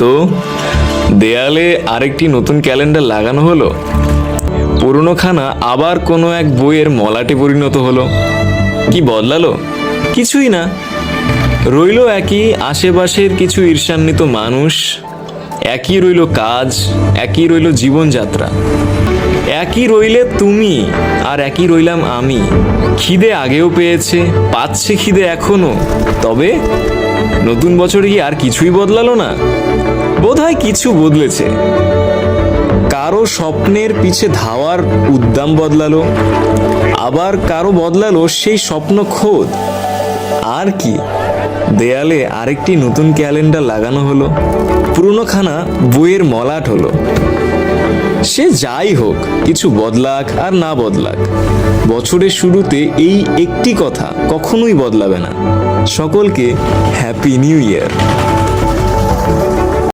তো দেয়ালে আরেকটি নতুন ক্যালেন্ডার লাগানো হলো, পুরনো খানা আবার কোনো এক বইয়ের মলাটে পরিণত হলো। কি বদলালো? কিছুই না। রইলো একই আশেপাশের কিছু ঈর্ষান্বিত মানুষ, একই রইলো কাজ, একই রইলো জীবনযাত্রা, একই রইলে তুমি আর একই রইলাম আমি। খিদে আগেও পেয়েছে, পাচ্ছে খিদে এখনো। তবে নতুন বছরে কি আর কিছুই বদলালো না? বোধহয় কিছু বদলেছে। কারো স্বপ্নের পিছে ধাওয়ার উদ্যম বদলালো, আবার কারো বদলালো সেই স্বপ্ন খোদ। আর কি, দেয়ালে আরেকটি নতুন ক্যালেন্ডার লাগানো হলো, পুরনো খানা বইয়ের মলাট হলো। সে যাই হোক, কিছু বদলাক আর না বদলাক, বছরের শুরুতে এই একটি কথা কখনোই বদলাবে না। সকলকে হ্যাপি নিউ ইয়ার।